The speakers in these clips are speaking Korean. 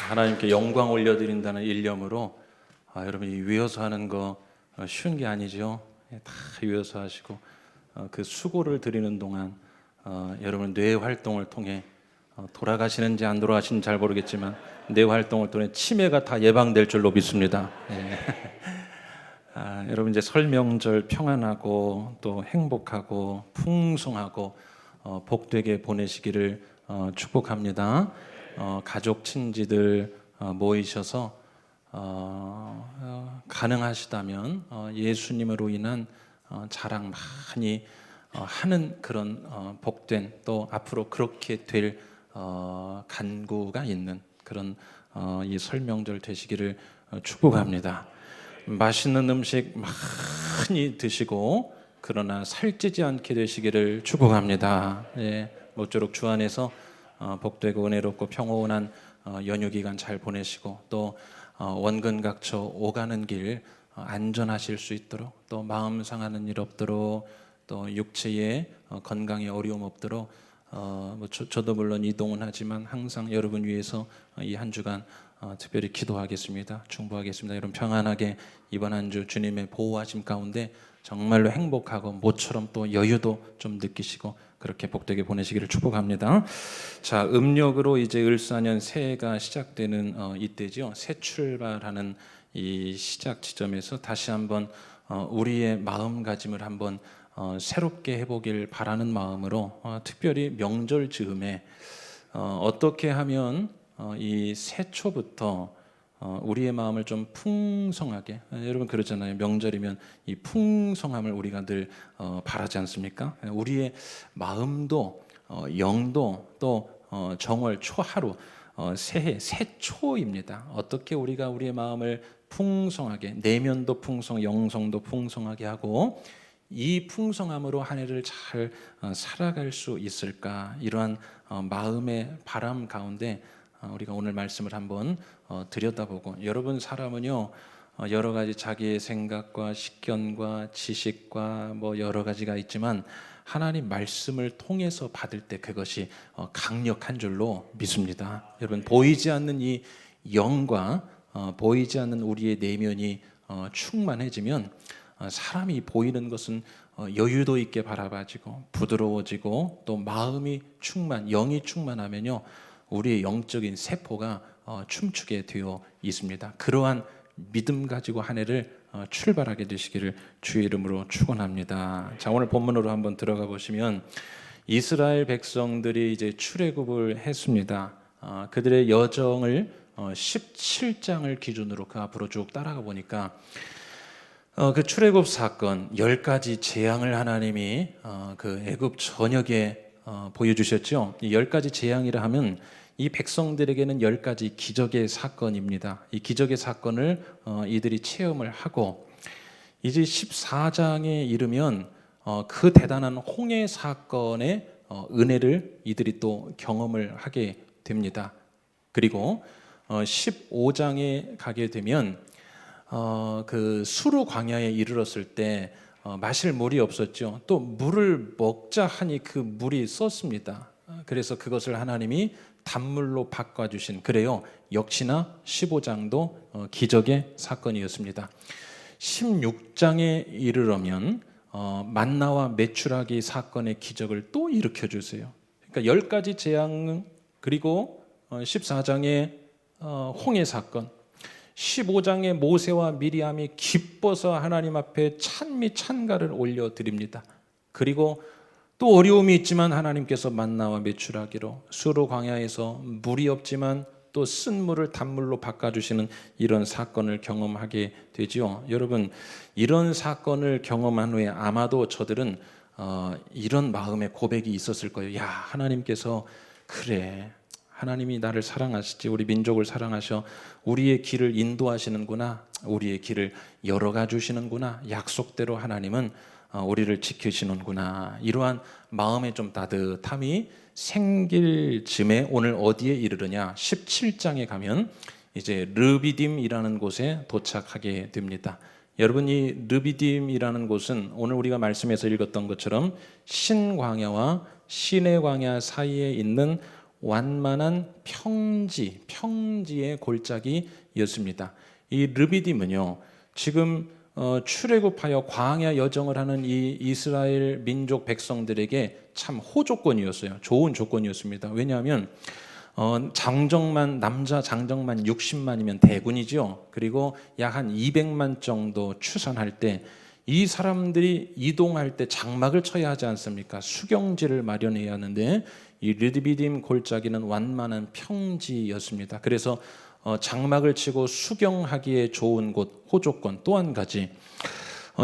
하나님께 영광 올려드린다는 일념으로 여러분이 위어서 하는 거 쉬운 게 아니죠. 다 위어서 하시고 그 수고를 드리는 동안 여러분 뇌 활동을 통해 돌아가시는지 안 돌아가시는지 잘 모르겠지만 뇌 활동을 통해 치매가 다 예방될 줄로 믿습니다. 예. 여러분 이제 설 명절 평안하고 또 행복하고 풍성하고 복되게 보내시기를 축복합니다. 가족 친지들 모이셔서 가능하시다면 예수님으로 인한 자랑 많이 하는 그런 복된 또 앞으로 그렇게 될 간구가 있는 그런 이 설 명절 되시기를 축복합니다. 맛있는 음식 많이 드시고 그러나 살찌지 않게 되시기를 축복합니다. 예, 모쪼록 주 안에서 복되고 은혜롭고 평온한 연휴 기간 잘 보내시고 또 원근각처 오가는 길 안전하실 수 있도록 또 마음 상하는 일 없도록 또 육체의 건강에 어려움 없도록 저도 물론 이동은 하지만 항상 여러분 위해서 이 한 주간 특별히 기도하겠습니다. 충고하겠습니다. 여러분 평안하게 이번 한 주 주님의 보호하심 가운데 정말로 행복하고 모처럼 또 여유도 좀 느끼시고 그렇게 복되게 보내시기를 축복합니다. 자, 음력으로 이제 을사년 새해가 시작되는 이때죠. 새 출발하는 이 시작 지점에서 다시 한번 우리의 마음가짐을 한번 새롭게 해보길 바라는 마음으로 특별히 명절 즈음에 어떻게 하면 이 새초부터 우리의 마음을 좀 풍성하게 여러분 그러잖아요. 명절이면 이 풍성함을 우리가 늘 바라지 않습니까? 우리의 마음도 영도 또 정월 초하루 새해 새초입니다. 어떻게 우리가 우리의 마음을 풍성하게 내면도 풍성 영성도 풍성하게 하고 이 풍성함으로 한 해를 잘 살아갈 수 있을까 이러한 마음의 바람 가운데 우리가 오늘 말씀을 한번 들여다보고 여러분 사람은요 여러 가지 자기의 생각과 식견과 지식과 뭐 여러 가지가 있지만 하나님 말씀을 통해서 받을 때 그것이 강력한 줄로 믿습니다. 여러분 보이지 않는 이 영과 보이지 않는 우리의 내면이 충만해지면 사람이 보이는 것은 여유도 있게 바라봐지고 부드러워지고 또 마음이 영이 충만하면요 우리의 영적인 세포가 춤추게 되어 있습니다. 그러한 믿음 가지고 한 해를 출발하게 되시기를 주의 이름으로 축원합니다. 자, 오늘 본문으로 한번 들어가 보시면 이스라엘 백성들이 이제 출애굽을 했습니다. 그들의 여정을 17장을 기준으로 그 앞으로 쭉 따라가 보니까 그 출애굽 사건 10가지 재앙을 하나님이 그 애굽 전역에 보여주셨죠. 이 10가지 재앙이라 하면 이 백성들에게는 10가지 기적의 사건입니다. 이 기적의 사건을 이들이 체험을 하고 이제 14장에 이르면 그 대단한 홍해 사건의 은혜를 이들이 또 경험을 하게 됩니다. 그리고 15장에 가게 되면 그 수르 광야에 이르렀을 때 마실 물이 없었죠. 또 물을 먹자 하니 그 물이 썼습니다. 그래서 그것을 하나님이 단물로 바꿔주신 그래요. 역시나 15장도 기적의 사건이었습니다. 16장에 이르러면 만나와 메추라기 사건의 기적을 또 일으켜 주세요. 그러니까 10가지 재앙 그리고 14장의 홍해 사건 15장의 모세와 미리암이 기뻐서 하나님 앞에 찬미 찬가를 올려드립니다. 그리고 또 어려움이 있지만 하나님께서 만나와 메추라기로 수르 광야에서 물이 없지만 또 쓴 물을 단물로 바꿔주시는 이런 사건을 경험하게 되지요. 여러분 이런 사건을 경험한 후에 아마도 저들은 이런 마음의 고백이 있었을 거예요. 야, 하나님께서 그래 하나님이 나를 사랑하시지 우리 민족을 사랑하셔 우리의 길을 인도하시는구나 우리의 길을 열어가 주시는구나 약속대로 하나님은 우리를 지키시는구나 이러한 마음의 좀 따뜻함이 생길 즈음에 오늘 어디에 이르르냐 17장에 가면 이제 르비딤이라는 곳에 도착하게 됩니다. 여러분 이 르비딤이라는 곳은 오늘 우리가 말씀에서 읽었던 것처럼 신광야와 시내광야 사이에 있는 완만한 평지의 골짜기였습니다. 이 르비딤은요, 지금 출애굽하여 광야 여정을 하는 이 이스라엘 민족 백성들에게 참 호조건이었어요. 좋은 조건이었습니다. 왜냐하면 남자 장정만 60만이면 대군이죠. 그리고 약 한 200만 정도 추산할 때 이 사람들이 이동할 때 장막을 쳐야 하지 않습니까? 수경지를 마련해야 하는데 이 르비딤 골짜기는 완만한 평지였습니다. 그래서 장막을 치고 수경하기에 좋은 곳, 호조건. 또 한 가지,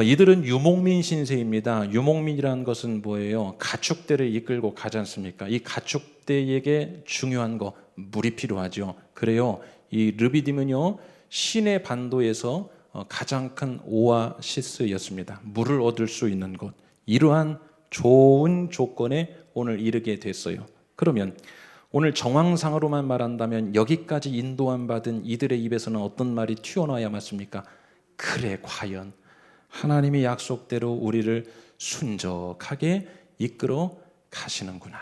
이들은 유목민 신세입니다. 유목민이라는 것은 뭐예요? 가축대를 이끌고 가지 않습니까? 이 가축대에게 중요한 거, 물이 필요하죠. 그래요, 이 르비딤은요, 시내 반도에서 가장 큰 오아시스였습니다. 물을 얻을 수 있는 곳. 이러한 좋은 조건에 오늘 이르게 됐어요. 그러면 오늘 정황상으로만 말한다면 여기까지 인도함 받은 이들의 입에서는 어떤 말이 튀어나와야 맞습니까? 그래, 과연 하나님의 약속대로 우리를 순적하게 이끌어 가시는구나.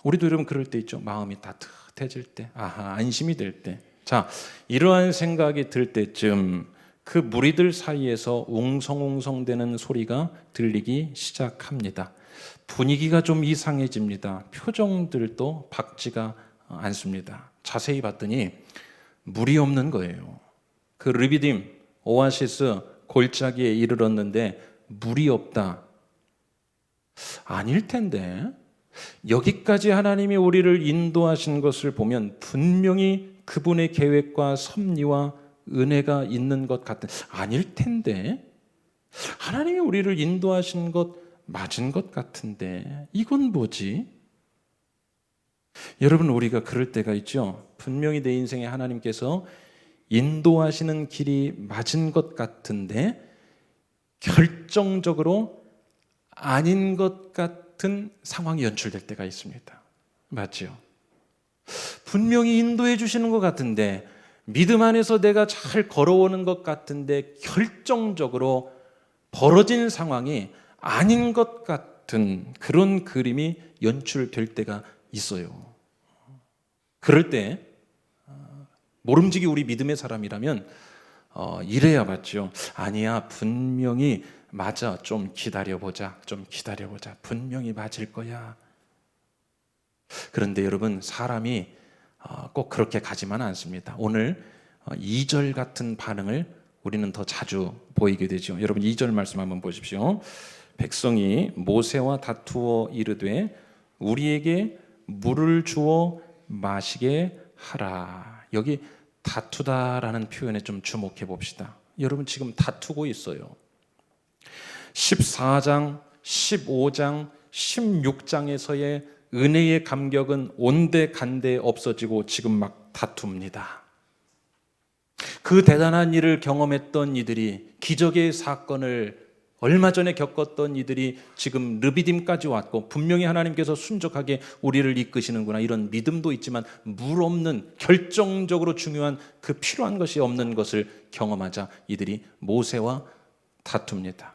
우리도 여러분 그럴 때 있죠. 마음이 따뜻해질 때, 안심이 될 때. 자, 이러한 생각이 들 때쯤 그 무리들 사이에서 웅성웅성대는 소리가 들리기 시작합니다. 분위기가 좀 이상해집니다. 표정들도 밝지가 않습니다. 자세히 봤더니 물이 없는 거예요. 그 르비딤 오아시스 골짜기에 이르렀는데 물이 없다. 아닐 텐데. 여기까지 하나님이 우리를 인도하신 것을 보면 분명히 그분의 계획과 섭리와 은혜가 있는 것 같은, 아닐 텐데. 하나님이 우리를 인도하신 것 맞은 것 같은데 이건 뭐지? 여러분, 우리가 그럴 때가 있죠. 분명히 내 인생에 하나님께서 인도하시는 길이 맞은 것 같은데 결정적으로 아닌 것 같은 상황이 연출될 때가 있습니다. 맞죠? 분명히 인도해 주시는 것 같은데, 믿음 안에서 내가 잘 걸어오는 것 같은데 결정적으로 벌어진 상황이 아닌 것 같은 그런 그림이 연출될 때가 있어요. 그럴 때 모름지기 우리 믿음의 사람이라면 이래야 맞죠. 아니야, 분명히 맞아. 좀 기다려보자. 분명히 맞을 거야. 그런데 여러분, 사람이 꼭 그렇게 가지만 않습니다. 오늘 2절 같은 반응을 우리는 더 자주 보이게 되죠. 여러분, 2절 말씀 한번 보십시오. 백성이 모세와 다투어 이르되 우리에게 물을 주어 마시게 하라. 여기 다투다라는 표현에 좀 주목해 봅시다. 여러분, 지금 다투고 있어요. 14장, 15장, 16장에서의 은혜의 감격은 온데간데 없어지고 지금 막 다툽니다. 그 대단한 일을 경험했던 이들이, 기적의 사건을 얼마 전에 겪었던 이들이 지금 르비딤까지 왔고 분명히 하나님께서 순적하게 우리를 이끄시는구나, 이런 믿음도 있지만 물 없는, 결정적으로 중요한 그 필요한 것이 없는 것을 경험하자 이들이 모세와 다툽니다.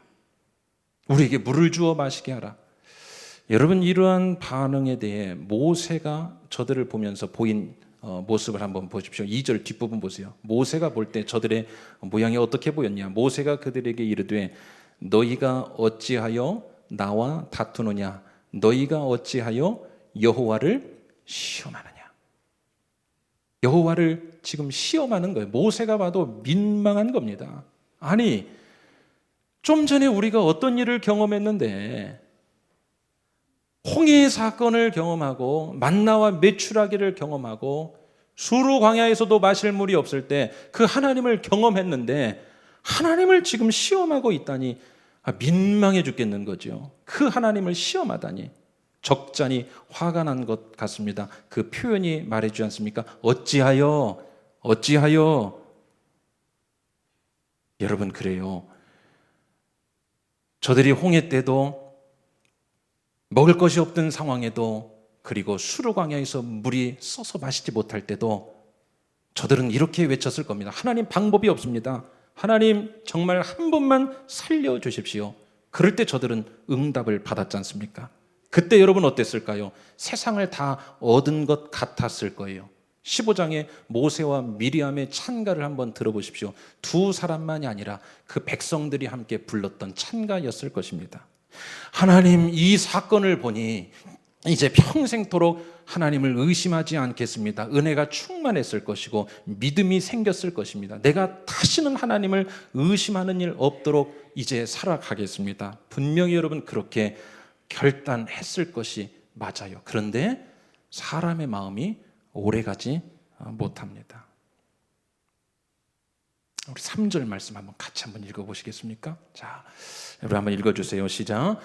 우리에게 물을 주어 마시게 하라. 여러분, 이러한 반응에 대해 모세가 저들을 보면서 보인 모습을 한번 보십시오. 2절 뒷부분 보세요. 모세가 볼 때 저들의 모양이 어떻게 보였냐. 모세가 그들에게 이르되 너희가 어찌하여 나와 다투느냐. 너희가 어찌하여 여호와를 시험하느냐. 여호와를 지금 시험하는 거예요. 모세가 봐도 민망한 겁니다. 아니, 좀 전에 우리가 어떤 일을 경험했는데, 홍해의 사건을 경험하고 만나와 메추라기를 경험하고 수르 광야에서도 마실 물이 없을 때 그 하나님을 경험했는데 하나님을 지금 시험하고 있다니 민망해 죽겠는 거죠. 그 하나님을 시험하다니 적잖이 화가 난 것 같습니다. 그 표현이 말해주지 않습니까? 어찌하여. 여러분, 그래요. 저들이 홍해 때도 먹을 것이 없던 상황에도, 그리고 수르 광야에서 물이 써서 마시지 못할 때도 저들은 이렇게 외쳤을 겁니다. 하나님, 방법이 없습니다. 하나님, 정말 한 번만 살려주십시오. 그럴 때 저들은 응답을 받았지 않습니까? 그때 여러분 어땠을까요? 세상을 다 얻은 것 같았을 거예요. 15장의 모세와 미리암의 찬가를 한번 들어보십시오. 두 사람만이 아니라 그 백성들이 함께 불렀던 찬가였을 것입니다. 하나님, 이 사건을 보니 이제 평생토록 하나님을 의심하지 않겠습니다. 은혜가 충만했을 것이고 믿음이 생겼을 것입니다. 내가 다시는 하나님을 의심하는 일 없도록 이제 살아가겠습니다. 분명히 여러분 그렇게 결단했을 것이 맞아요. 그런데 사람의 마음이 오래가지 못합니다. 우리 3절 말씀 한번 같이 한번 읽어보시겠습니까? 자, 여러분 한번 읽어주세요. 시작.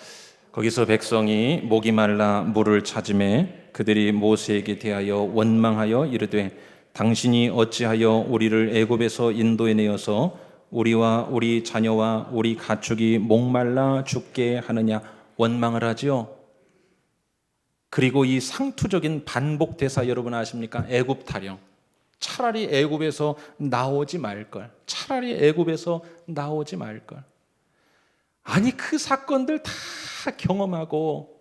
거기서 백성이 목이 말라 물을 찾으매 그들이 모세에게 대하여 원망하여 이르되 당신이 어찌하여 우리를 애굽에서 인도해 내어서 우리와 우리 자녀와 우리 가축이 목말라 죽게 하느냐. 원망을 하지요. 그리고 이 상투적인 반복 대사 여러분 아십니까? 애굽 타령. 차라리 애굽에서 나오지 말걸. 차라리 애굽에서 나오지 말걸. 아니 그 사건들 다 경험하고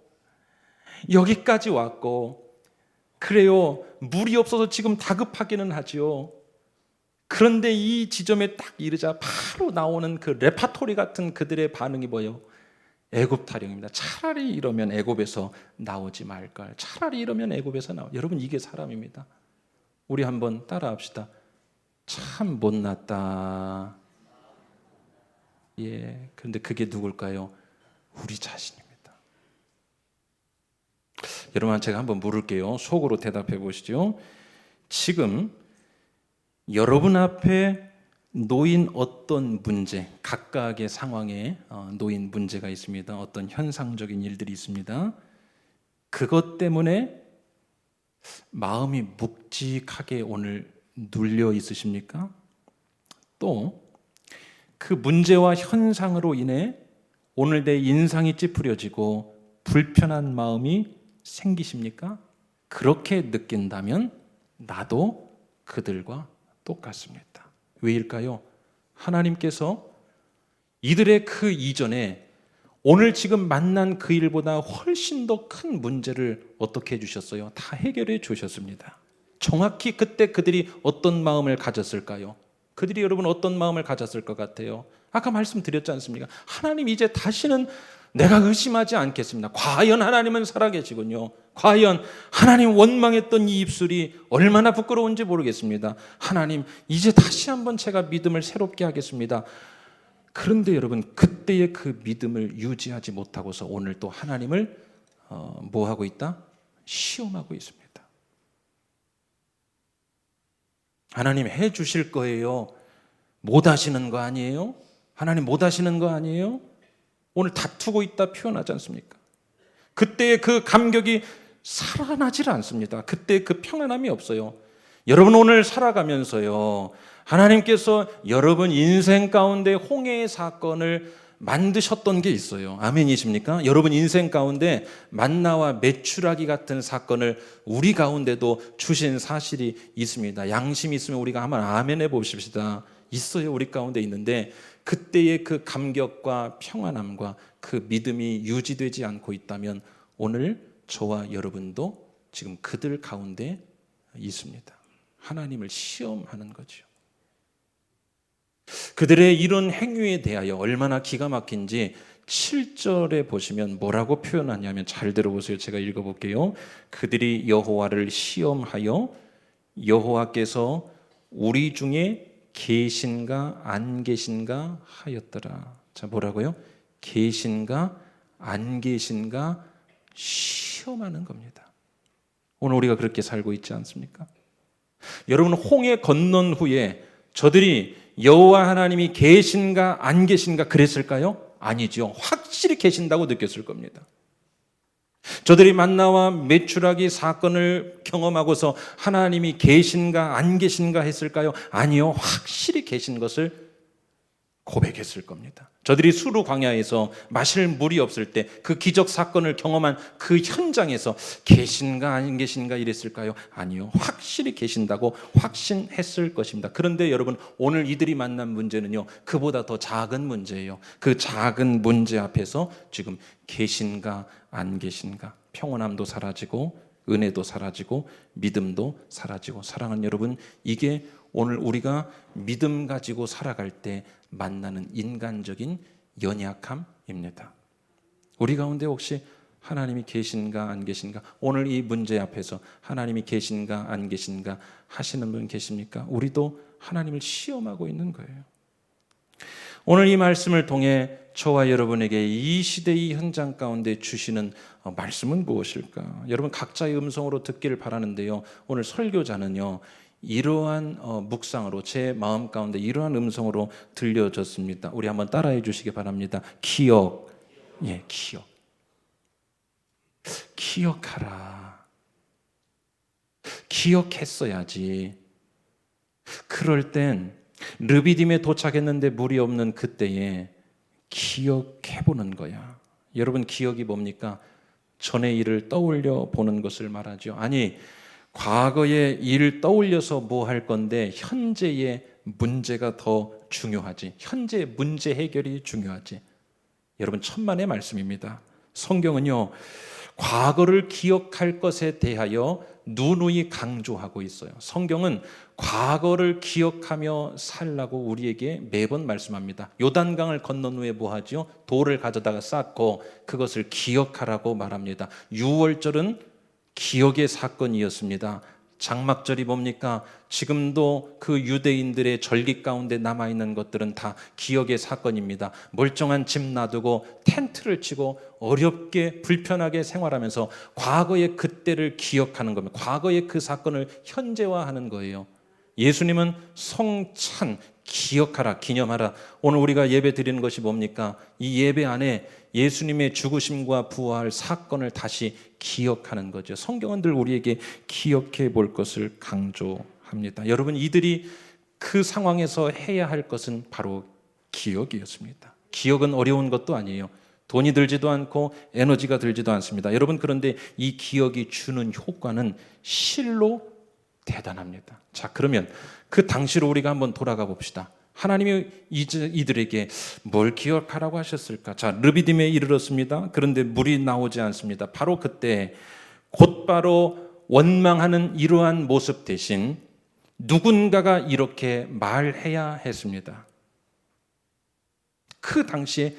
여기까지 왔고 그래요. 물이 없어서 지금 다급하기는 하지요. 그런데 이 지점에 딱 이르자 바로 나오는 그 레파토리 같은 그들의 반응이 뭐예요? 애굽 타령입니다. 차라리 이러면 애굽에서 나오지 말걸. 차라리 이러면 애굽에서 나오. 여러분 이게 사람입니다. 우리 한번 따라합시다. 참 못났다. 예, 그런데 그게 누굴까요? 우리 자신입니다. 여러분 제가 한번 물을게요. 속으로 대답해 보시죠. 지금 여러분 앞에 놓인 어떤 문제, 각각의 상황에 놓인 문제가 있습니다. 어떤 현상적인 일들이 있습니다. 그것 때문에 마음이 묵직하게 오늘 눌려 있으십니까? 또 그 문제와 현상으로 인해 오늘 내 인상이 찌푸려지고 불편한 마음이 생기십니까? 그렇게 느낀다면 나도 그들과 똑같습니다. 왜일까요? 하나님께서 이들의 그 이전에 오늘 지금 만난 그 일보다 훨씬 더 큰 문제를 어떻게 해주셨어요? 다 해결해 주셨습니다. 정확히 그때 그들이 어떤 마음을 가졌을까요? 그들이 여러분 어떤 마음을 가졌을 것 같아요? 아까 말씀드렸지 않습니까? 하나님 이제 다시는 내가 의심하지 않겠습니다. 과연 하나님은 살아계시군요. 과연 하나님 원망했던 이 입술이 얼마나 부끄러운지 모르겠습니다. 하나님 이제 다시 한번 제가 믿음을 새롭게 하겠습니다. 그런데 여러분 그때의 그 믿음을 유지하지 못하고서 오늘 또 하나님을 뭐 하고 있다? 시험하고 있습니다. 하나님 해 주실 거예요. 못 하시는 거 아니에요? 하나님 못 하시는 거 아니에요? 오늘 다투고 있다 표현하지 않습니까? 그때의 그 감격이 살아나질 않습니다. 그때 그 평안함이 없어요. 여러분 오늘 살아가면서요, 하나님께서 여러분 인생 가운데 홍해의 사건을 만드셨던 게 있어요. 아멘이십니까? 여러분 인생 가운데 만나와 메추라기 같은 사건을 우리 가운데도 주신 사실이 있습니다. 양심이 있으면 우리가 한번 아멘 해보십시다. 있어요. 우리 가운데 있는데 그때의 그 감격과 평안함과 그 믿음이 유지되지 않고 있다면 오늘 저와 여러분도 지금 그들 가운데 있습니다. 하나님을 시험하는 거죠. 그들의 이런 행위에 대하여 얼마나 기가 막힌지 7절에 보시면 뭐라고 표현하냐면 잘 들어보세요. 제가 읽어볼게요. 그들이 여호와를 시험하여 여호와께서 우리 중에 계신가 안 계신가 하였더라. 자, 뭐라고요? 계신가 안 계신가 시험하는 겁니다. 오늘 우리가 그렇게 살고 있지 않습니까? 여러분 홍해 건넌 후에 저들이 여호와 하나님이 계신가 안 계신가 그랬을까요? 아니죠. 확실히 계신다고 느꼈을 겁니다. 저들이 만나와 메추라기 사건을 경험하고서 하나님이 계신가 안 계신가 했을까요? 아니요. 확실히 계신 것을 고백했을 겁니다. 저들이 수르 광야에서 마실 물이 없을 때 그 기적 사건을 경험한 그 현장에서 계신가 안 계신가 이랬을까요? 아니요. 확실히 계신다고 확신했을 것입니다. 그런데 여러분 오늘 이들이 만난 문제는요, 그보다 더 작은 문제예요. 그 작은 문제 앞에서 지금 계신가 안 계신가? 평온함도 사라지고 은혜도 사라지고 믿음도 사라지고. 사랑하는 여러분, 이게 오늘 우리가 믿음 가지고 살아갈 때 만나는 인간적인 연약함입니다. 우리 가운데 혹시 하나님이 계신가 안 계신가, 오늘 이 문제 앞에서 하나님이 계신가 안 계신가 하시는 분 계십니까? 우리도 하나님을 시험하고 있는 거예요. 오늘 이 말씀을 통해 저와 여러분에게 이 시대의 현장 가운데 주시는 말씀은 무엇일까? 여러분 각자의 음성으로 듣기를 바라는데요, 오늘 설교자는요 이러한 묵상으로 제 마음 가운데 이러한 음성으로 들려졌습니다. 우리 한번 따라해 주시기 바랍니다. 기억. 예, 기억. 기억하라. 기억했어야지. 그럴 땐 르비딤에 도착했는데 물이 없는 그때에 기억해보는 거야. 여러분, 기억이 뭡니까? 전의 일을 떠올려 보는 것을 말하죠. 아니, 과거의 일을 떠올려서 뭐 할 건데 현재의 문제가 더 중요하지. 현재 문제 해결이 중요하지. 여러분, 천만의 말씀입니다. 성경은요, 과거를 기억할 것에 대하여 누누이 강조하고 있어요. 성경은 과거를 기억하며 살라고 우리에게 매번 말씀합니다. 요단강을 건넌 후에 뭐 하죠? 돌을 가져다가 쌓고 그것을 기억하라고 말합니다. 유월절은 기억의 사건이었습니다. 장막절이 뭡니까? 지금도 그 유대인들의 절기 가운데 남아있는 것들은 다 기억의 사건입니다. 멀쩡한 집 놔두고 텐트를 치고 어렵게 불편하게 생활하면서 과거의 그때를 기억하는 겁니다. 과거의 그 사건을 현재화하는 거예요. 예수님은 성찬, 기억하라, 기념하라. 오늘 우리가 예배 드리는 것이 뭡니까? 이 예배 안에 예수님의 죽으심과 부활 사건을 다시 기억하는 거죠. 성경은 늘 우리에게 기억해 볼 것을 강조합니다. 여러분, 이들이 그 상황에서 해야 할 것은 바로 기억이었습니다. 기억은 어려운 것도 아니에요. 돈이 들지도 않고 에너지가 들지도 않습니다. 여러분, 그런데 이 기억이 주는 효과는 실로 대단합니다. 자, 그러면 그 당시로 우리가 한번 돌아가 봅시다. 하나님이 이들에게 뭘 기억하라고 하셨을까? 자, 르비딤에 이르렀습니다. 그런데 물이 나오지 않습니다. 바로 그때 곧바로 원망하는 이러한 모습 대신 누군가가 이렇게 말해야 했습니다. 그 당시에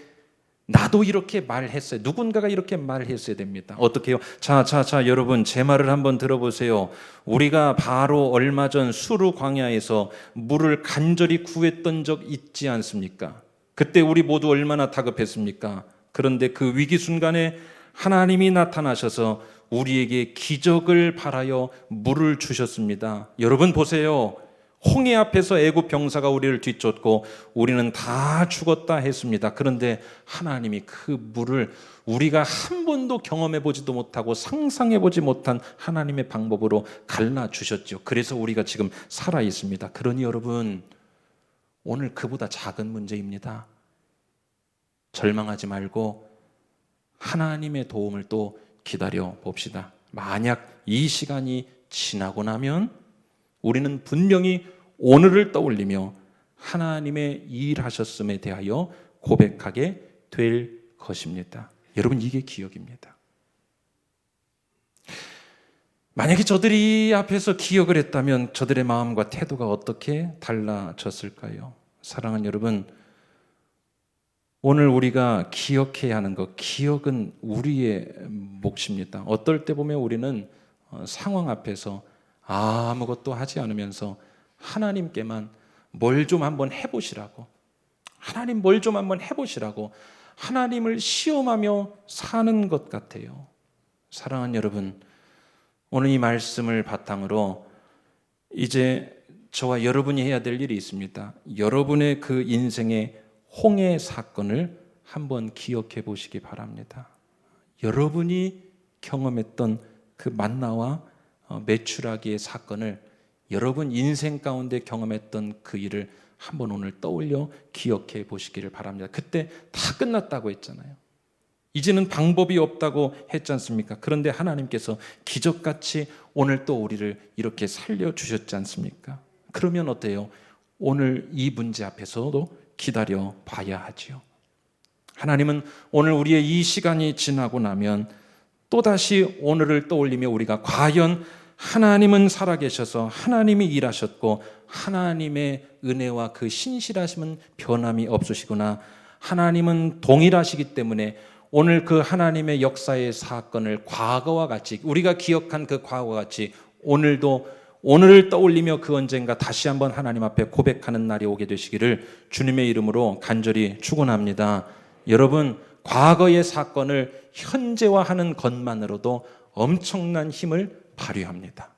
나도 이렇게 말했어요. 누군가가 이렇게 말했어야 됩니다. 어떻게 해요? 자, 여러분, 제 말을 한번 들어보세요. 우리가 바로 얼마 전 수르 광야에서 물을 간절히 구했던 적 있지 않습니까? 그때 우리 모두 얼마나 다급했습니까? 그런데 그 위기 순간에 하나님이 나타나셔서 우리에게 기적을 바라여 물을 주셨습니다. 여러분 보세요. 홍해 앞에서 애굽 병사가 우리를 뒤쫓고 우리는 다 죽었다 했습니다. 그런데 하나님이 그 물을 우리가 한 번도 경험해 보지도 못하고 상상해 보지 못한 하나님의 방법으로 갈라 주셨죠. 그래서 우리가 지금 살아 있습니다. 그러니 여러분, 오늘 그보다 작은 문제입니다. 절망하지 말고 하나님의 도움을 또 기다려 봅시다. 만약 이 시간이 지나고 나면 우리는 분명히 오늘을 떠올리며 하나님의 일하셨음에 대하여 고백하게 될 것입니다. 여러분, 이게 기억입니다. 만약에 저들이 앞에서 기억을 했다면 저들의 마음과 태도가 어떻게 달라졌을까요? 사랑하는 여러분, 오늘 우리가 기억해야 하는 것, 기억은 우리의 몫입니다. 어떨 때 보면 우리는 상황 앞에서 아무것도 하지 않으면서 하나님께만 뭘 좀 한번 해보시라고, 하나님 뭘 좀 한번 해보시라고 하나님을 시험하며 사는 것 같아요. 사랑하는 여러분, 오늘 이 말씀을 바탕으로 이제 저와 여러분이 해야 될 일이 있습니다. 여러분의 그 인생의 홍해 사건을 한번 기억해 보시기 바랍니다. 여러분이 경험했던 그 만나와 메추라기의 사건을, 여러분 인생 가운데 경험했던 그 일을 한번 오늘 떠올려 기억해 보시기를 바랍니다. 그때 다 끝났다고 했잖아요. 이제는 방법이 없다고 했지 않습니까? 그런데 하나님께서 기적같이 오늘 또 우리를 이렇게 살려주셨지 않습니까? 그러면 어때요? 오늘 이 문제 앞에서도 기다려 봐야 하지요. 하나님은 오늘 우리의 이 시간이 지나고 나면 또다시 오늘을 떠올리며 우리가 과연 하나님은 살아계셔서 하나님이 일하셨고 하나님의 은혜와 그 신실하심은 변함이 없으시구나, 하나님은 동일하시기 때문에 오늘 그 하나님의 역사의 사건을 과거와 같이, 우리가 기억한 그 과거와 같이 오늘도 오늘을 떠올리며 그 언젠가 다시 한번 하나님 앞에 고백하는 날이 오게 되시기를 주님의 이름으로 간절히 축원합니다. 여러분, 과거의 사건을 현재화하는 것만으로도 엄청난 힘을 발휘합니다.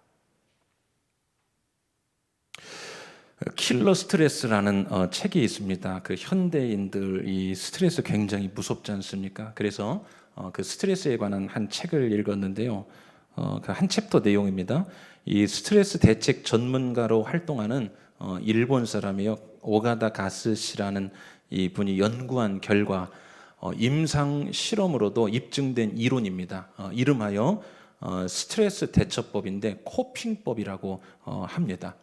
킬러 스트레스라는 책이 있습니다. 그 현대인들 이 스트레스 굉장히 무섭지 않습니까? 그래서 그 스트레스에 관한 한 책을 읽었는데요. 그 한 챕터 내용입니다. 이 스트레스 대책 전문가로 활동하는 일본 사람이요, 오가다 가스시라는 이 분이 연구한 결과 임상 실험으로도 입증된 이론입니다. 이름하여 스트레스 대처법인데 코핑법이라고 합니다.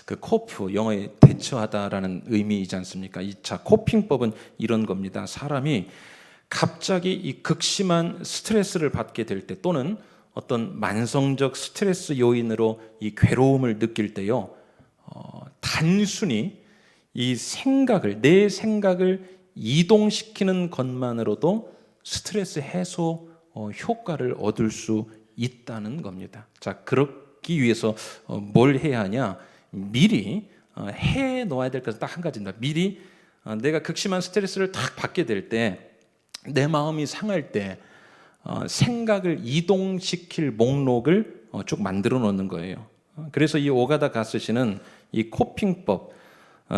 그 코프, 영어에 대처하다라는 의미이지 않습니까? 자, 코핑법은 이런 겁니다. 사람이 갑자기 이 극심한 스트레스를 받게 될 때, 또는 어떤 만성적 스트레스 요인으로 이 괴로움을 느낄 때요, 단순히 이 생각을, 내 생각을 이동시키는 것만으로도 스트레스 해소 효과를 얻을 수 있다는 겁니다. 자, 그러기 위해서 뭘 해야 하냐? 미리 해 놓아야 될 것은 딱 한 가지입니다. 미리 내가 극심한 스트레스를 딱 받게 될 때, 내 마음이 상할 때 생각을 이동시킬 목록을 쭉 만들어 놓는 거예요. 그래서 이 오가다 가스시는 이 코핑법,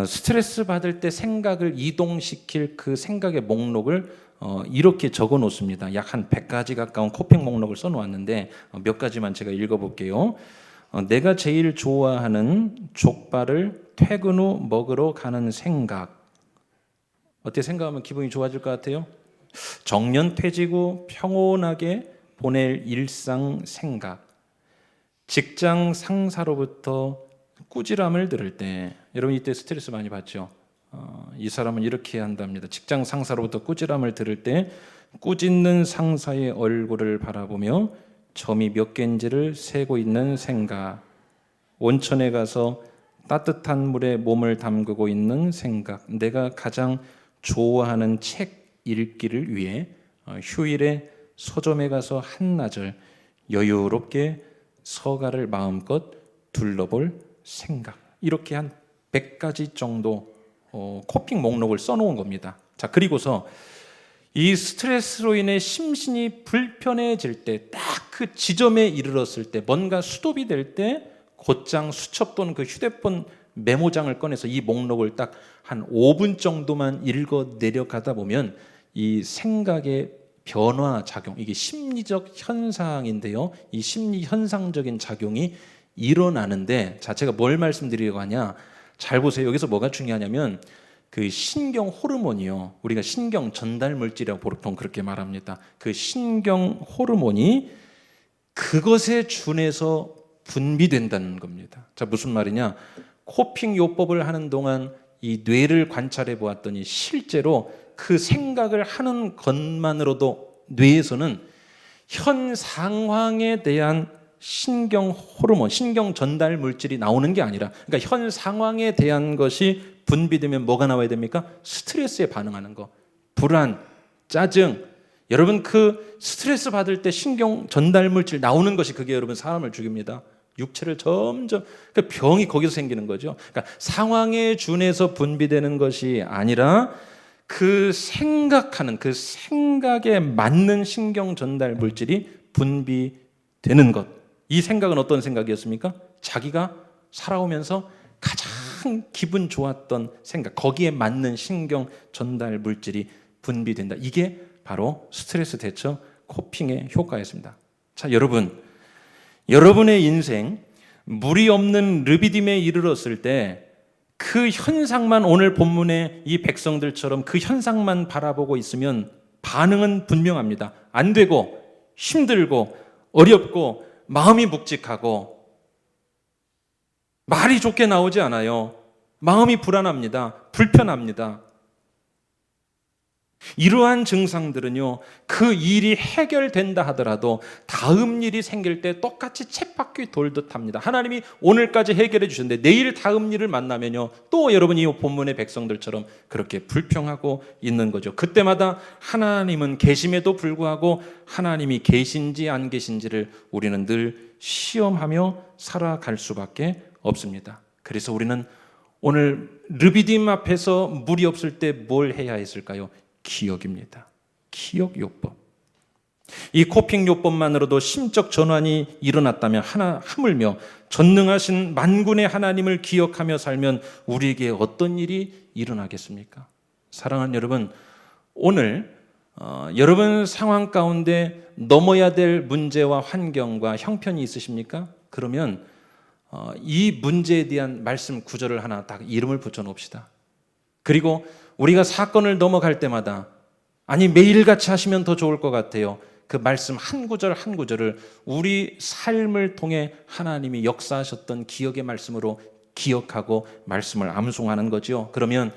스트레스 받을 때 생각을 이동시킬 그 생각의 목록을 이렇게 적어 놓습니다. 약 한 100가지 가까운 코핑 목록을 써 놓았는데 몇 가지만 제가 읽어 볼게요. 내가 제일 좋아하는 족발을 퇴근 후 먹으러 가는 생각. 어떻게 생각하면 기분이 좋아질 것 같아요? 정년 퇴직 후 평온하게 보낼 일상 생각. 직장 상사로부터 꾸지람을 들을 때, 여러분 이때 스트레스 많이 받죠? 이 사람은 이렇게 한답니다. 직장 상사로부터 꾸지람을 들을 때 꾸짖는 상사의 얼굴을 바라보며 점이 몇 개인지를 세고 있는 생각. 온천에 가서 따뜻한 물에 몸을 담그고 있는 생각. 내가 가장 좋아하는 책 읽기를 위해 휴일에 서점에 가서 한나절 여유롭게 서가를 마음껏 둘러볼 생각. 이렇게 한 100가지 정도 코핑 목록을 써놓은 겁니다. 자, 그리고서 이 스트레스로 인해 심신이 불편해질 때, 딱 그 지점에 이르렀을 때, 뭔가 스톱이 될 때 곧장 수첩 또는 그 휴대폰 메모장을 꺼내서 이 목록을 딱 한 5분 정도만 읽어 내려가다 보면 이 생각의 변화 작용, 이게 심리적 현상인데요, 이 심리 현상적인 작용이 일어나는데, 자, 제가 뭘 말씀드리려고 하냐, 잘 보세요. 여기서 뭐가 중요하냐면 그 신경 호르몬이요, 우리가 신경 전달 물질이라고 보통 그렇게 말합니다. 그 신경 호르몬이 그것에 준해서 분비된다는 겁니다. 자, 무슨 말이냐? 코핑 요법을 하는 동안 이 뇌를 관찰해 보았더니 실제로 그 생각을 하는 것만으로도 뇌에서는 현 상황에 대한 신경 호르몬, 신경 전달 물질이 나오는 게 아니라, 그러니까 현 상황에 대한 것이 분비되면 뭐가 나와야 됩니까? 스트레스에 반응하는 거, 불안, 짜증. 여러분, 그 스트레스 받을 때 신경 전달 물질 나오는 것이, 그게 여러분 사람을 죽입니다. 육체를 점점, 그 병이 거기서 생기는 거죠. 그러니까 상황에 준해서 분비되는 것이 아니라 그 생각하는, 그 생각에 맞는 신경 전달 물질이 분비되는 것. 이 생각은 어떤 생각이었습니까? 자기가 살아오면서 가장 기분 좋았던 생각, 거기에 맞는 신경 전달 물질이 분비된다. 이게 바로 스트레스 대처 코핑의 효과였습니다. 자, 여러분의 인생 물이 없는 르비딤에 이르렀을 때 그 현상만, 오늘 본문의 이 백성들처럼 그 현상만 바라보고 있으면 반응은 분명합니다. 안 되고, 힘들고, 어렵고, 마음이 묵직하고, 말이 좋게 나오지 않아요. 마음이 불안합니다. 불편합니다. 이러한 증상들은요, 그 일이 해결된다 하더라도 다음 일이 생길 때 똑같이 쳇바퀴 돌듯 합니다. 하나님이 오늘까지 해결해 주셨는데 내일 다음 일을 만나면요, 또 여러분 이 본문의 백성들처럼 그렇게 불평하고 있는 거죠. 그때마다 하나님은 계심에도 불구하고 하나님이 계신지 안 계신지를 우리는 늘 시험하며 살아갈 수밖에 없습니다. 그래서 우리는 오늘 르비딤 앞에서 물이 없을 때 뭘 해야 했을까요? 기억입니다. 기억요법. 이 코핑요법만으로도 심적 전환이 일어났다면 하물며 전능하신 만군의 하나님을 기억하며 살면 우리에게 어떤 일이 일어나겠습니까? 사랑하는 여러분, 오늘 여러분 상황 가운데 넘어야 될 문제와 환경과 형편이 있으십니까? 그러면 이 문제에 대한 말씀 구절을 하나 딱 이름을 붙여 놓읍시다. 그리고 우리가 사건을 넘어갈 때마다, 아니 매일같이 하시면 더 좋을 것 같아요. 그 말씀 한 구절 한 구절을 우리 삶을 통해 하나님이 역사하셨던 기억의 말씀으로 기억하고 말씀을 암송하는 거죠. 그러면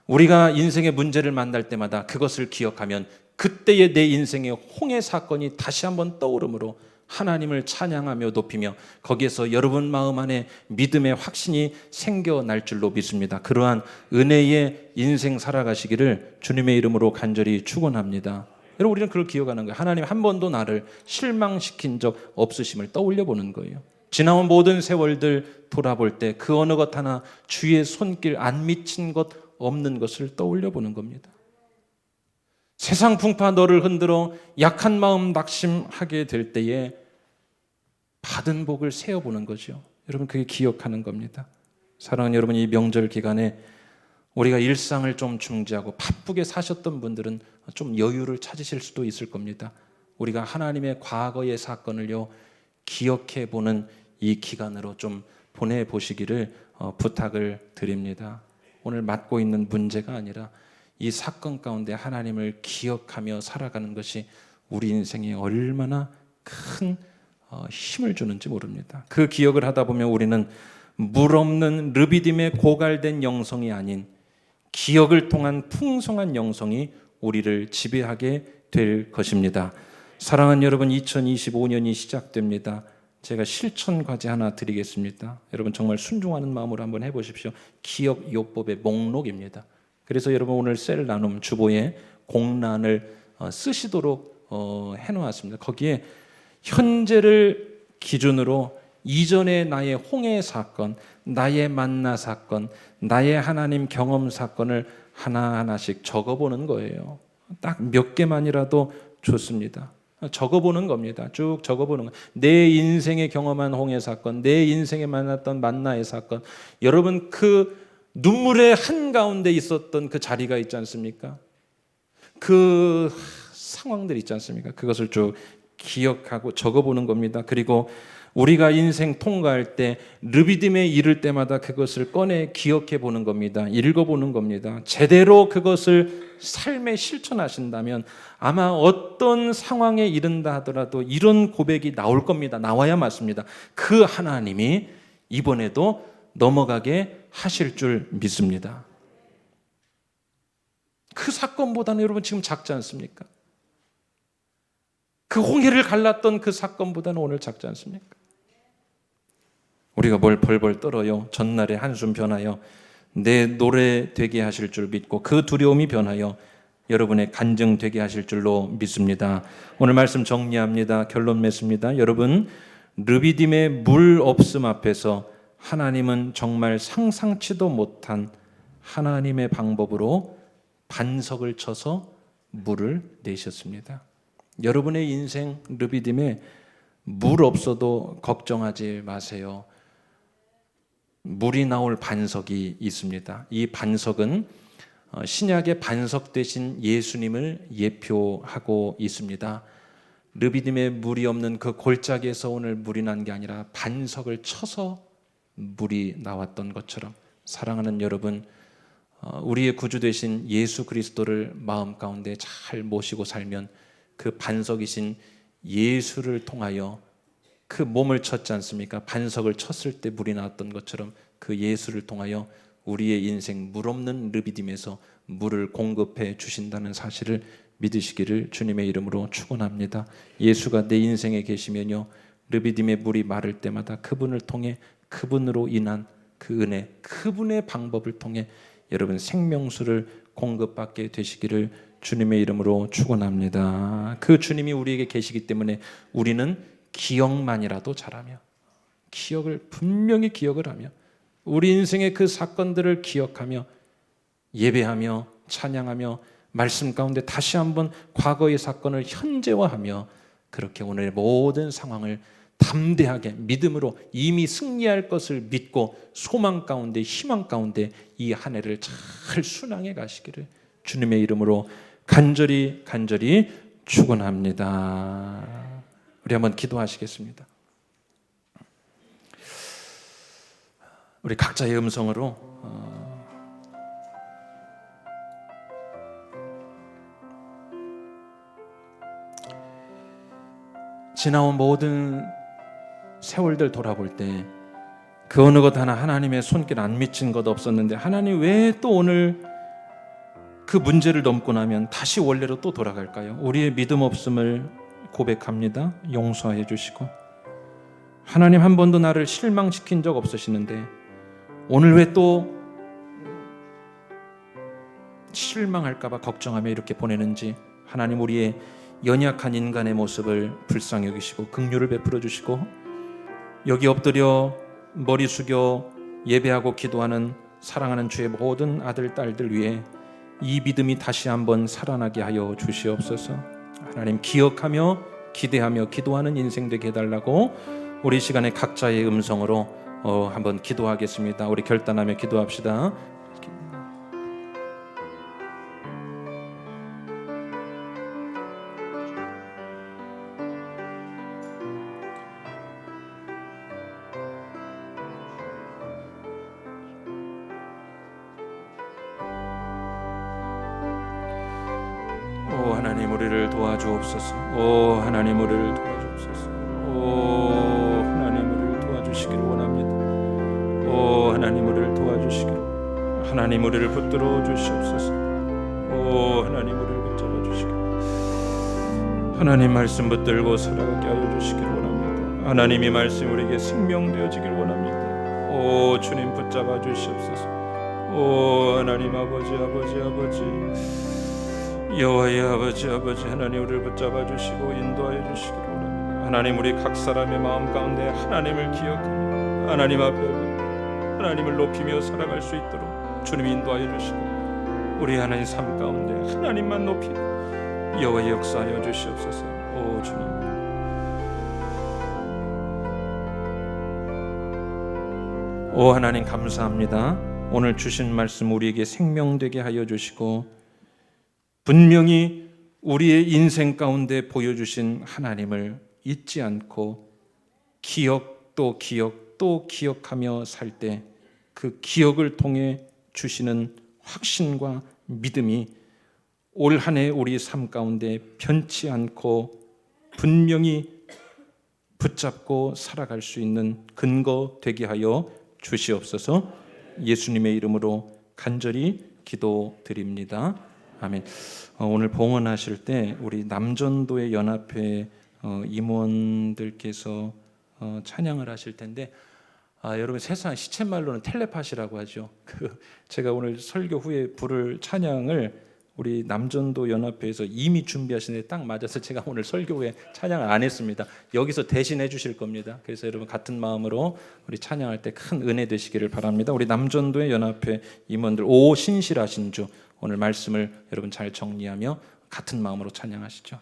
우리가 인생의 문제를 만날 때마다 그것을 기억하면 그때의 내 인생의 홍해 사건이 다시 한번 떠오르므로 하나님을 찬양하며 높이며 거기에서 여러분 마음 안에 믿음의 확신이 생겨날 줄로 믿습니다. 그러한 은혜의 인생 살아가시기를 주님의 이름으로 간절히 축원합니다. 여러분, 우리는 그걸 기억하는 거예요. 하나님 한 번도 나를 실망시킨 적 없으심을 떠올려 보는 거예요. 지나온 모든 세월들 돌아볼 때 그 어느 것 하나 주의 손길 안 미친 것 없는 것을 떠올려 보는 겁니다. 세상 풍파 너를 흔들어 약한 마음 낙심하게 될 때에 받은 복을 세어보는 거죠. 여러분, 그게 기억하는 겁니다. 사랑하는 여러분, 이 명절 기간에 우리가 일상을 좀 중지하고 바쁘게 사셨던 분들은 좀 여유를 찾으실 수도 있을 겁니다. 우리가 하나님의 과거의 사건을요, 기억해 보는 이 기간으로 좀 보내보시기를 부탁을 드립니다. 오늘 맡고 있는 문제가 아니라 이 사건 가운데 하나님을 기억하며 살아가는 것이 우리 인생에 얼마나 큰 힘을 주는지 모릅니다. 그 기억을 하다 보면 우리는 물 없는 르비딤의 고갈된 영성이 아닌 기억을 통한 풍성한 영성이 우리를 지배하게 될 것입니다. 사랑하는 여러분, 2025년이 시작됩니다. 제가 실천 과제 하나 드리겠습니다. 여러분 정말 순종하는 마음으로 한번 해보십시오. 기억 요법의 목록입니다. 그래서 여러분 오늘 셀 나눔 주보에 공란을 쓰시도록 해놓았습니다. 거기에 현재를 기준으로 이전의 나의 홍해 사건, 나의 만나 사건, 나의 하나님 경험 사건을 하나하나씩 적어보는 거예요. 딱 몇 개만이라도 좋습니다. 적어보는 겁니다. 쭉 적어보는 거예요. 내 인생에 경험한 홍해 사건, 내 인생에 만났던 만나의 사건, 여러분 그 눈물의 한가운데 있었던 그 자리가 있지 않습니까? 그 상황들 있지 않습니까? 그것을 쭉 기억하고 적어보는 겁니다. 그리고 우리가 인생 통과할 때 르비딤에 이를 때마다 그것을 꺼내 기억해 보는 겁니다. 읽어보는 겁니다. 제대로 그것을 삶에 실천하신다면 아마 어떤 상황에 이른다 하더라도 이런 고백이 나올 겁니다. 나와야 맞습니다. 그 하나님이 이번에도 넘어가게 하실 줄 믿습니다. 그 사건보다는 여러분 지금 작지 않습니까? 그 홍해를 갈랐던 그 사건보다는 오늘 작지 않습니까? 우리가 뭘 벌벌 떨어요. 전날에 한숨 변하여 내 노래 되게 하실 줄 믿고 그 두려움이 변하여 여러분의 간증 되게 하실 줄로 믿습니다. 오늘 말씀 정리합니다. 결론 맺습니다. 여러분, 르비딤의 물 없음 앞에서 하나님은 정말 상상치도 못한 하나님의 방법으로 반석을 쳐서 물을 내셨습니다. 여러분의 인생 르비딤에 물 없어도 걱정하지 마세요. 물이 나올 반석이 있습니다. 이 반석은 신약의 반석 대신 예수님을 예표하고 있습니다. 르비딤에 물이 없는 그 골짜기에서 오늘 물이 난 게 아니라 반석을 쳐서 물이 나왔던 것처럼 사랑하는 여러분, 우리의 구주 되신 예수 그리스도를 마음 가운데 잘 모시고 살면 그 반석이신 예수를 통하여 그 몸을 쳤지 않습니까? 반석을 쳤을 때 물이 나왔던 것처럼 그 예수를 통하여 우리의 인생 물 없는 르비딤에서 물을 공급해 주신다는 사실을 믿으시기를 주님의 이름으로 축원합니다. 예수가 내 인생에 계시면요, 르비딤의 물이 마를 때마다 그분을 통해, 그분으로 인한 그 은혜, 그분의 방법을 통해 여러분 생명수를 공급받게 되시기를 주님의 이름으로 축원합니다. 그 주님이 우리에게 계시기 때문에 우리는 기억만이라도 잘하며, 기억을 분명히 기억을 하며, 우리 인생의 그 사건들을 기억하며 예배하며 찬양하며 말씀 가운데 다시 한번 과거의 사건을 현재화하며, 그렇게 오늘의 모든 상황을 담대하게 믿음으로 이미 승리할 것을 믿고 소망 가운데 희망 가운데 이 한 해를 잘 순항해 가시기를 주님의 이름으로 간절히 축원합니다. 우리 한번 기도하시겠습니다. 우리 각자의 음성으로 지나온 모든 세월들 돌아볼 때 그 어느 것 하나 하나님의 손길 안 미친 것 없었는데, 하나님 왜 또 오늘 그 문제를 넘고 나면 다시 원래로 또 돌아갈까요? 우리의 믿음 없음을 고백합니다. 용서해 주시고, 하나님 한 번도 나를 실망시킨 적 없으시는데 오늘 왜 또 실망할까 봐 걱정하며 이렇게 보내는지, 하나님 우리의 연약한 인간의 모습을 불쌍히 여기시고 긍휼을 베풀어 주시고, 여기 엎드려 머리 숙여 예배하고 기도하는 사랑하는 주의 모든 아들 딸들 위해 이 믿음이 다시 한번 살아나게 하여 주시옵소서. 하나님 기억하며 기대하며 기도하는 인생 되게 해달라고 우리 시간에 각자의 음성으로 한번 기도하겠습니다. 우리 결단하며 기도합시다. 오 하나님 우리를 도와주옵소서. 오 하나님 우리를 도와주옵소서. 오 하나님 우리를 도와주시기를 원합니다. 오 하나님 우리를 도와주시기를, 하나님 우리를 붙들어 주시옵소서. 오 하나님 우리를 붙잡아 주시기를, 하나님 말씀 붙들고 살아가게 하여 주시기를 원합니다. 하나님이 말씀 우리에게 생명 되어지길 원합니다. 오 주님 붙잡아 주시옵소서. 오 하나님 아버지 여호와의 아버지 하나님 우리를 붙잡아 주시고 인도하여 주시기를 원합니다. 하나님 우리 각 사람의 마음 가운데 하나님을 기억하며 하나님 앞에 하나님을 높이며 살아갈 수 있도록 주님 인도하여 주시고, 우리 하나님 삶 가운데 하나님만 높이 여호와의 역사하여 주시옵소서. 오 주님, 오 하나님 감사합니다. 오늘 주신 말씀 우리에게 생명 되게 하여 주시고, 분명히 우리의 인생 가운데 보여주신 하나님을 잊지 않고 기억 또 기억하며 살 때 그 기억을 통해 주시는 확신과 믿음이 올 한 해 우리 삶 가운데 변치 않고 분명히 붙잡고 살아갈 수 있는 근거 되게 하여 주시옵소서. 예수님의 이름으로 간절히 기도드립니다. 아멘. 오늘 봉헌하실 때 우리 남전도의 연합회 임원들께서 찬양을 하실 텐데, 여러분 세상 시쳇말로는 텔레파시라고 하죠. 제가 오늘 설교 후에 부를 찬양을 우리 남전도 연합회에서 이미 준비하시는데 딱 맞아서 제가 오늘 설교 후에 찬양을 안 했습니다. 여기서 대신해 주실 겁니다. 그래서 여러분 같은 마음으로 우리 찬양할 때 큰 은혜 되시기를 바랍니다. 우리 남전도의 연합회 임원들, 오 신실하신 주, 오늘 말씀을 여러분 잘 정리하며 같은 마음으로 찬양하시죠.